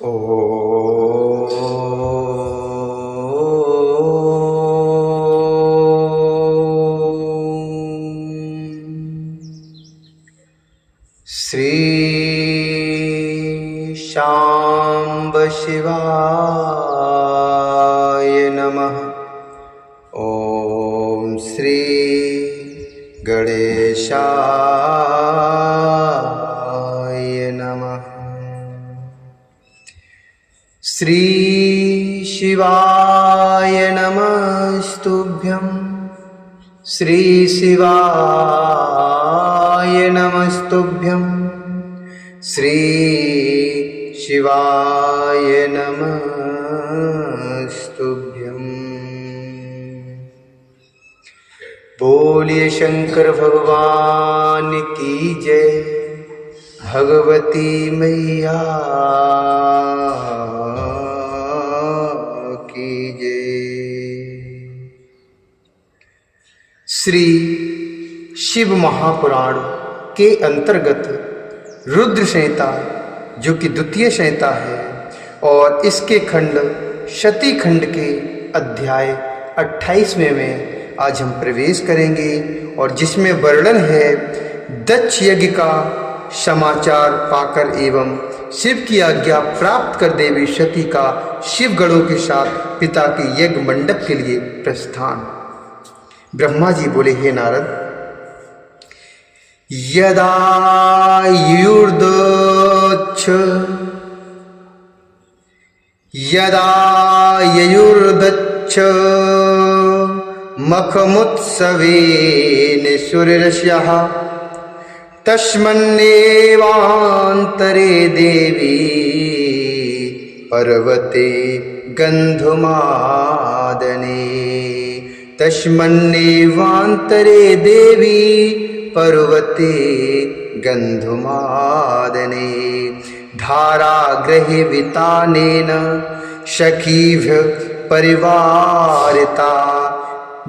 ओ श्री शांब शिवाय नमः। ओम श्री गणेशाय नमः। श्री शिवाय नमस्तुभ्यं। श्री शिवाय नमस्तुभ्यं। श्री शिवाय नमस्तुभ्यं। बोलिए शंकर भगवान की जय। भगवती मैया की जय। श्री शिव महापुराण के अंतर्गत रुद्र संहिता, जो कि द्वितीय संहिता है, और इसके खंड शती खंड के अध्याय 28वें में आज हम प्रवेश करेंगे, और जिसमें वर्णन है दक्ष यज्ञ का समाचार पाकर एवं शिव की आज्ञा प्राप्त कर देवी सती का शिवगणों के साथ पिता के यज्ञ मंडप के लिए प्रस्थान। ब्रह्मा जी बोले, हे नारद, यदा ययुर्दच्छ मखमुत्सवेन सूर्यरश्यः तस्मन्नेवान्तरे देवी पर्वते गन्धमादने। तस्मन्नेवान्तरे देवी पर्वते गन्धमादने। धारागृहे वितानेन सखीभ्यः परिवारिता।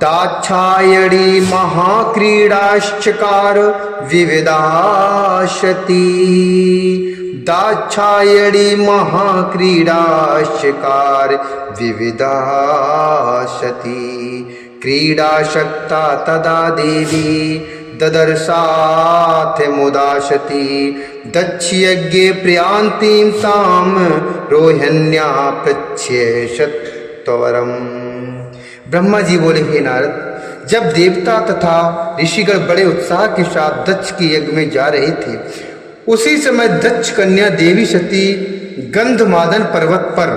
दाक्षायणी महाक्रीडाश्चकार विविधाशती। दाक्षायणी महाक्रीडाश्चकार विविधाशती। क्रीडाशक्ता तदा देवी ददर्शाथ मुदाशती। दक्षयज्ञे प्रियांतीं तां रोहिण्या पृच्छेषत त्वरम्। ब्रह्मा जी बोले, हे नारद, जब देवता तथा ऋषिगण बड़े उत्साह के साथ दक्ष के यज्ञ में जा रहे थे, उसी समय दक्ष कन्या देवी सती गंधमादन पर्वत पर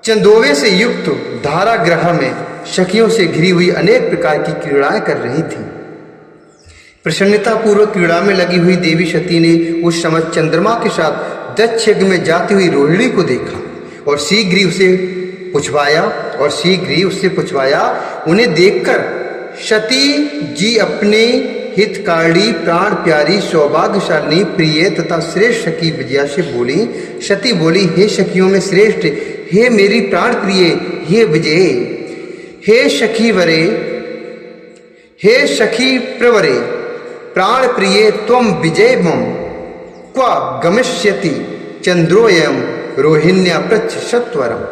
चंदोवे से युक्त धारागृह में सखियों से घिरी हुई अनेक प्रकार की क्रीड़ाएं कर रही थी। प्रसन्नता पूर्वक क्रीड़ा में लगी हुई देवी सती ने उस समय चंद्रमा के साथ दक्ष यज्ञ में जाती हुई रोहिणी को देखा और शीघ्र ही उससे पूछवाया। उन्हें देखकर सती जी अपने हितकारिणी, प्राण प्यारी, सौभाग्यशालिनी, प्रिय तथा श्रेष्ठ सखी विजया से बोली। सती बोली, हे सखियों में श्रेष्ठ, हे मेरी प्राण प्रिय, हे विजय, हे सखी वरे, हे सखी प्रवरे, प्राण प्रिय त्वं विजय मम क्व गमिष्यति चंद्रोयम रोहिण्या पृच्छ सत्वरम।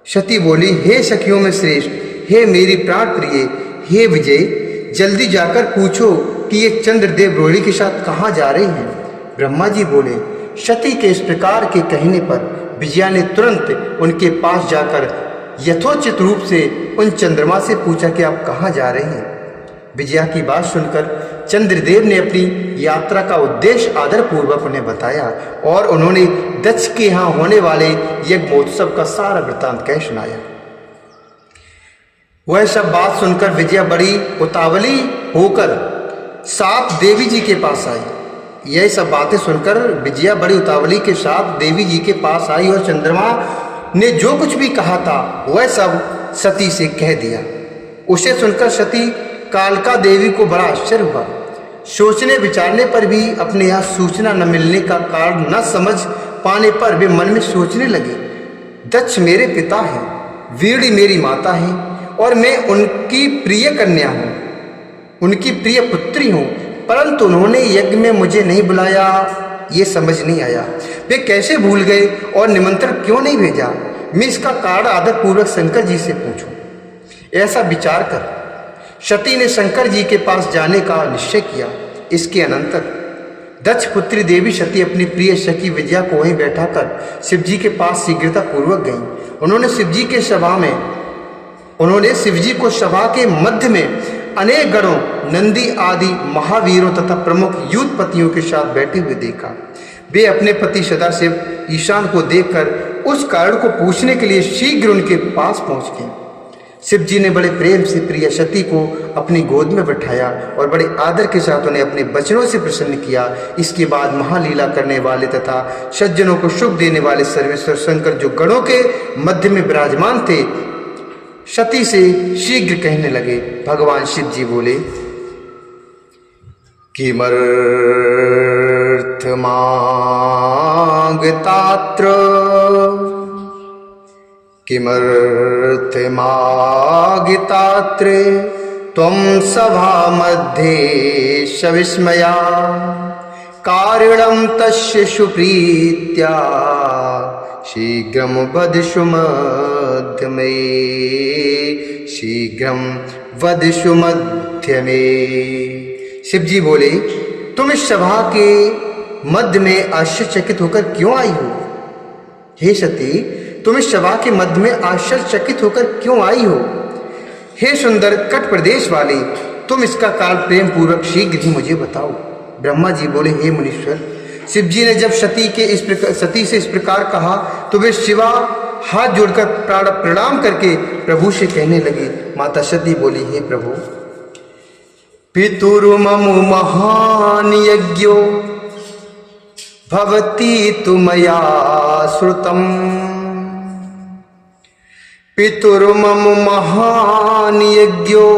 सती बोली, हे सखियों में श्रेष्ठ, हे मेरी प्राण प्रिय, हे विजय, जल्दी जाकर पूछो कि ये चंद्रदेव रोहिणी के साथ कहाँ जा रहे हैं। ब्रह्मा जी बोले, सती के इस प्रकार के कहने पर विजया ने तुरंत उनके पास जाकर यथोचित रूप से उन चंद्रमा से पूछा कि आप कहाँ जा रहे हैं। विजया की बात सुनकर चंद्रदेव ने अपनी यात्रा का उद्देश्य आदरपूर्वक उन्हें बताया, और उन्होंने दक्ष के यहाँ होने वाले यज्ञ महोत्सव का सारा वृत्तांत कह सुनाया। वह सब बात सुनकर विजया बड़ी उतावली होकर साथ देवी जी के पास आई। यह सब बातें सुनकर विजया बड़ी उतावली के साथ देवी जी के पास आई, और चंद्रमा ने जो कुछ भी कहा था वह सब सती से कह दिया। उसे सुनकर सती कालका देवी को बड़ा आश्चर्य हुआ। सोचने विचारने पर भी अपने यहाँ सूचना न मिलने का कारण न समझ पाने पर वे मन में सोचने लगे, दक्ष मेरे पिता हैं, वीड़ी मेरी माता है, और मैं उनकी प्रिय कन्या हूँ, उनकी प्रिय पुत्री हूँ, परंतु उन्होंने यज्ञ में मुझे नहीं बुलाया। ये समझ नहीं आया। वे कैसे भूल गए और निमंत्रण क्यों नहीं भेजा? मैं इसका कारण आदरपूर्वक शंकर जी से पूछूं। ऐसा विचार कर सती ने शंकर जी के पास जाने का निश्चय किया। इसके अनंतर दक्ष पुत्री देवी सती अपनी प्रिय सखी विजया को वहीं बैठाकर शिव जी के पास शीघ्रता पूर्वक गईं। उन्होंने शिव जी को सभा के मध्य में अनेक गणों, नंदी आदि महावीरों तथा प्रमुख युद्धपतियों के साथ बैठे हुए देखा। वे अपने पति सदाशिव ईशान को देखकर उस कारण को पूछने के लिए शीघ्र उनके पास पहुंच गए। शिव जी ने बड़े प्रेम से प्रिय सती को अपनी गोद में बैठाया और बड़े आदर के साथ उन्हें अपने वचनों से प्रसन्न किया। इसके बाद महालीला करने वाले तथा सज्जनों को सुख देने वाले सर्वेश्वर शंकर जो गणों के मध्य में विराजमान थे, सती से शीघ्र कहने लगे। भगवान शिव जी बोले, किमर्थ मांगतात्र किमर्थमागितात्रे त्वं सभा मध्ये सविस्मया कारणं तस्य सुप्रीत्या शीघ्रं वदशु मध्य में, शीघ्रं वदशु मध्य में। शिव जी बोले, तुम इस सभा के मध्य में आश्चर्यचकित होकर क्यों आई हो? हे सती, तुम इस सभा के मध्य में आश्चर्यचकित होकर क्यों आई हो? हे सुंदर कट प्रदेश वाले, तुम इसका कारण प्रेम पूर्वक शीघ्र ही मुझे बताओ। ब्रह्मा जी बोले, हे मुनीश्वर, शिव जी ने जब सती से इस प्रकार कहा तो वे शिवा हाथ जोड़कर प्रणाम करके प्रभु से कहने लगे। माता सती बोली, हे प्रभु, पितुर्ममु महान यज्ञो भवती तु मया श्रुतम्, पितुर्मम महान यज्ञो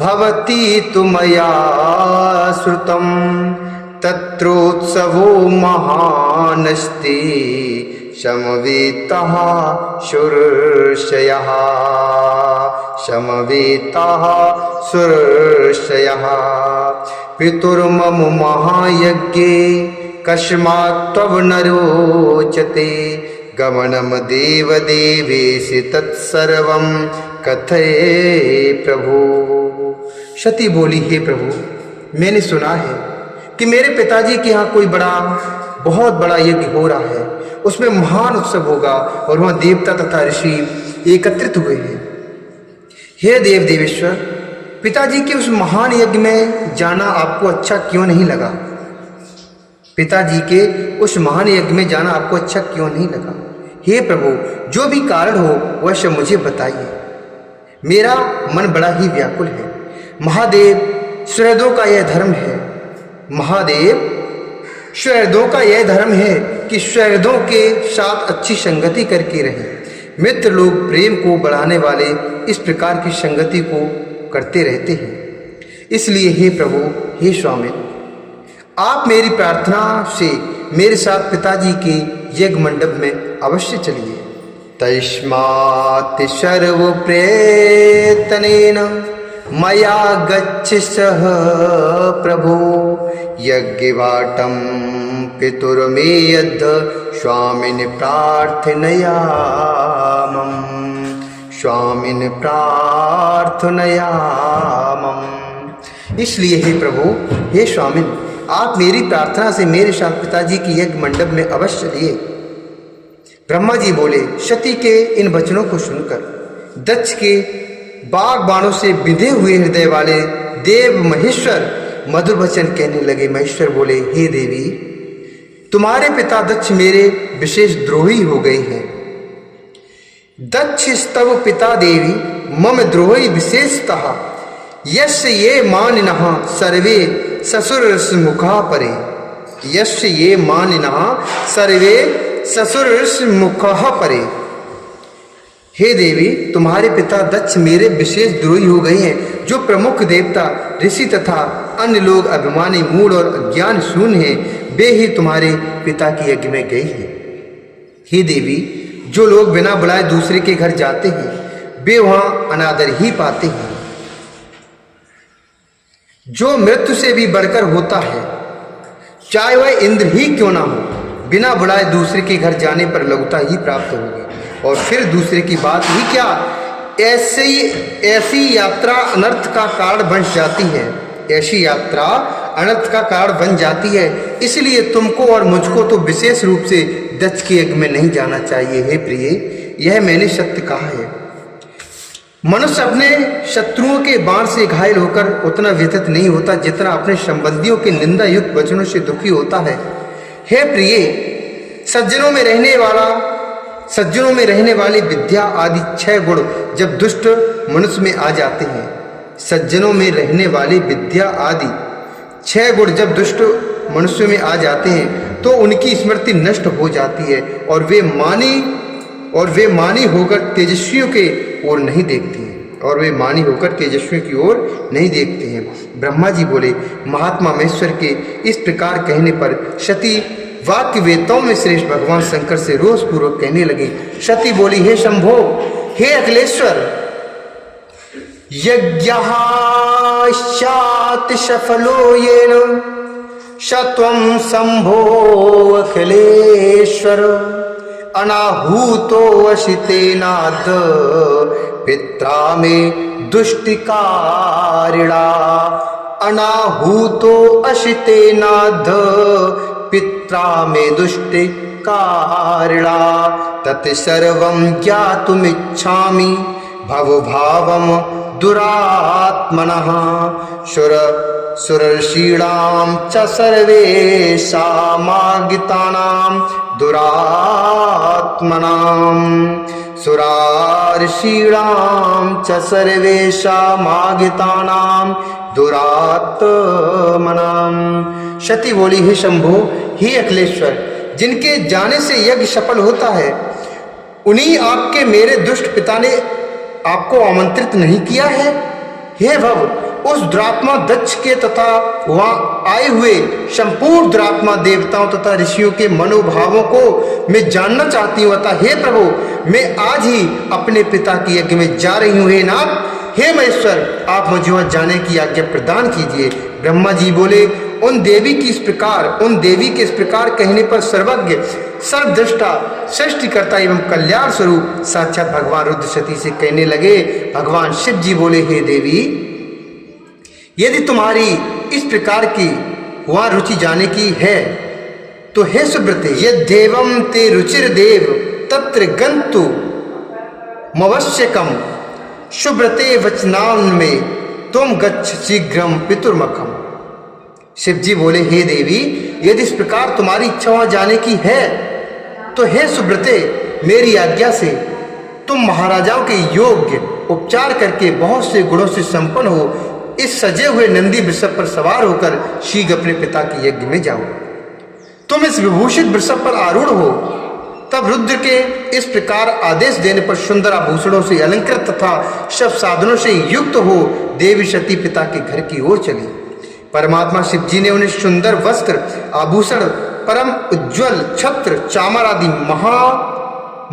भवती तु मया श्रुतं, तत्रोत्सवो महानस्ति समवेतः सुरर्षयः, समवेतः सुरर्षयः। पितुर्मम महायज्ञे कस्मात् तव न रोचते, गमनम देव देवेश तत्सर्वं कथये प्रभु। सती बोली, हे प्रभु, मैंने सुना है कि मेरे पिताजी के यहाँ कोई बहुत बड़ा यज्ञ हो रहा है, उसमें महान उत्सव होगा और वहाँ देवता तथा ऋषि एकत्रित हुए हैं। हे देव देवेश्वर, पिताजी के उस महान यज्ञ में जाना आपको अच्छा क्यों नहीं लगा? पिताजी के उस महान यज्ञ में जाना आपको अच्छा क्यों नहीं लगा? हे प्रभु, जो भी कारण हो वह सब मुझे बताइए, मेरा मन बड़ा ही व्याकुल है। महादेव, सुहृदों का यह धर्म है, महादेव, सुहृदों का यह धर्म है कि सुहृदों के साथ अच्छी संगति करके रहें। मित्र लोग प्रेम को बढ़ाने वाले इस प्रकार की संगति को करते रहते हैं। इसलिए हे प्रभु, हे स्वामी, आप मेरी प्रार्थना से मेरे साथ पिताजी के यज्ञ मंडप में अवश्य चलिए। तस्मात् सर्व प्रयत्नेन मया गच्छ सह प्रभो, यज्ञवाटं पितुर्मेयद्ध स्वामिन् प्रार्थनयामं, स्वामिन् प्रार्थनयामं। इसलिए हे प्रभु, हे स्वामिन, आप मेरी प्रार्थना से मेरे साथ पिताजी की यज्ञ मंडप में अवश्य चलिए। ब्रह्मा जी बोले। सती के इन वचनों को सुनकर दक्ष के बाग बाणों से बिंधे हुए हृदय वाले देव महेश्वर मधुर वचन कहने लगे। महेश्वर बोले, हे देवी, तुम्हारे पिता दक्ष मेरे विशेष द्रोही हो गए हैं। दक्ष स्तव पिता देवी मम द्रोही विशेषतः, यस्य ये मानिनः सर्वे ससुरमुखा परे, यस्य ये मानिनः सर्वे ससुरमुखः परे। हे देवी, तुम्हारे पिता दक्ष मेरे विशेष द्रोही हो गए हैं। जो प्रमुख देवता, ऋषि तथा अन्य लोग अभिमानी, मूढ़ और अज्ञान शून्य हैं, वे ही तुम्हारे पिता की यज्ञ में गए हैं। हे देवी, जो लोग बिना बुलाए दूसरे के घर जाते हैं, वे वहां अनादर ही पाते हैं। जो मृत्यु से भी बढ़कर होता है, चाहे वह इंद्र ही क्यों ना हो, बिना बुलाए दूसरे के घर जाने पर लघुता ही प्राप्त होगी। और फिर दूसरे की बात ही क्या, ऐसी यात्रा अनर्थ का कारण बन जाती है, ऐसी यात्रा अनर्थ का कारण बन जाती है। इसलिए तुमको और मुझको तो विशेष रूप से दक्ष के यज्ञ में नहीं जाना चाहिए। हे प्रिय, यह मैंने सत्य कहा है। मनुष्य अपने शत्रुओं के बाण से घायल होकर उतना व्यथित नहीं होता जितना अपने संबंधियों के निंदा युक्त वचनों से दुखी होता है। हे प्रिय, सज्जनों में रहने वाली विद्या आदि 6 गुण जब दुष्ट मनुष्य में आ जाते हैं, सज्जनों में रहने वाली विद्या आदि 6 गुण जब दुष्ट मनुष्य में आ जाते हैं तो उनकी स्मृति नष्ट हो जाती है और वे मानी होकर तेजस्वियों के ओर नहीं देखते हैं, की ओर नहीं देखते हैं। ब्रह्मा जी बोले, महात्मा महेश्वर के इस प्रकार कहने पर सती वाक्य वेताओं में श्रेष्ठ भगवान शंकर से रोष पूर्वक कहने लगे। सती बोली, हे शंभो, हे अखिलेश्वर, यज्ञः स्यात् सफलो येन सत्वं शंभो अखिलेश्वर, अनाहूतो अशितेनाद पित्रा में दुष्टिकारिणा, अनाहूतो अशितेनाद पित्रा में दुष्टिकारिणा, तत्सर्वं ज्ञातुमिच्छामि भवभावं दुरात्मनः सुरर्षीणां च सर्वेषामागितानां दुरात्मनां, सुरार्षीणां च सर्वेषामागितानां दुरात्मनां। सती बोली, हे शंभो, हे अखिलेश्वर, जिनके जाने से यज्ञ सफल होता है, उन्हीं आपके मेरे दुष्ट पिता ने आपको आमंत्रित नहीं किया है। हे भव, उस दुरात्मा दक्ष के तथा वहां आए हुए संपूर्ण दुरात्मा देवताओं तथा ऋषियों के मनोभावों को मैं जानना चाहती हूँ। अतः हे प्रभु, मैं आज ही अपने पिता की यज्ञ में जा रही हूँ। हे नाथ, हे महेश्वर, आप मुझे वहां जाने की आज्ञा प्रदान कीजिए। ब्रह्मा जी बोले, उन देवी के इस प्रकार कहने पर सर्वज्ञ, सर्वदृष्टा, सृष्टिकर्ता एवं कल्याण स्वरूप साक्षात भगवान रुद्र सती से कहने लगे। भगवान शिव जी बोले, हे देवी, यदि तुम्हारी इस प्रकार की वहां रुचि जाने की है तो हे सुब्रते, यद्देवं ते रुचिर्देव तत्र गंतु मवश्यकम, सुब्रते वचनान में तुम गच्छ शीघ्रम पितुर्मखम। शिव जी बोले, हे देवी, यदि इस प्रकार तुम्हारी इच्छा वहां जाने की है तो हे सुब्रते, मेरी आज्ञा से तुम महाराजाओं के योग्य उपचार करके बहुत से गुणों से संपन्न हो इस सजे हुए नंदी वृषभ पर सवार होकर शीघ्र अपने पिता के यज्ञ में जाओ। तुम इस विभूषित वृषभ पर आरूढ़ हो। तब रुद्र के इस प्रकार आदेश देने पर सुंदर आभूषणों से अलंकृत तथा सब साधनों से युक्त हो देवी सती पिता के घर की ओर चली। परमात्मा शिव जी ने उन्हें सुंदर वस्त्र, आभूषण, परम उज्ज्वल छत्र, चामर आदि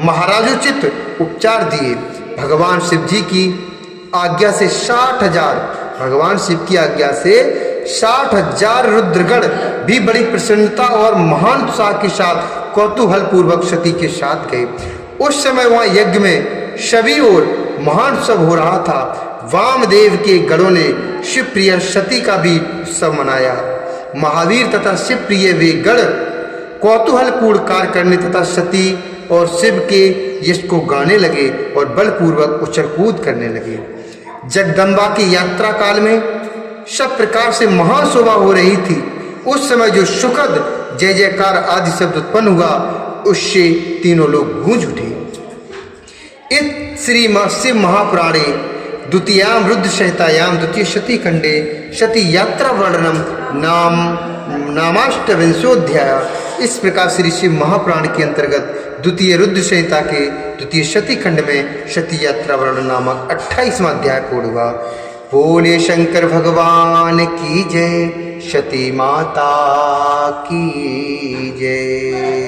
महाराजोचित उपचार दिए। भगवान शिव की आज्ञा से 60,000 रुद्रगण भी बड़ी प्रसन्नता और महान उत्साह के साथ कौतूहल पूर्वक सती के साथ गए। उस समय वहां यज्ञ में सभी ओर महान उत्सव हो रहा था। वामदेव के गणों ने शिवप्रिय सती का भी उत्सव मनाया। महावीर तथा शिवप्रिय वे गण कौतूहलपूर्ण कार्य करने तथा सती और शिव के यश को गाने लगे और बलपूर्वक उछल कूद करने लगे। जगदम्बा की यात्रा काल में सब प्रकार से महान शोभा हो रही थी। उस समय जो सुखद जय जयकार आदि शब्द उत्पन्न हुआ, उससे तीनों लोग गूंज उठे। इस श्री शिव महापुराणे द्वितीयाम रुद्र संहितायाम द्वितीय सती खंडे सती यात्रा वर्णनम नामाष्टविंशोध्याय। इस प्रकार श्री शिव महापुराण के अंतर्गत द्वितीय रुद्र संहिता के द्वितीय सती खंड में सती यात्रा वर्णन नामक 28वां अध्याय पूर्ण हुआ। बोले शंकर भगवान की जय, सती माता की जय।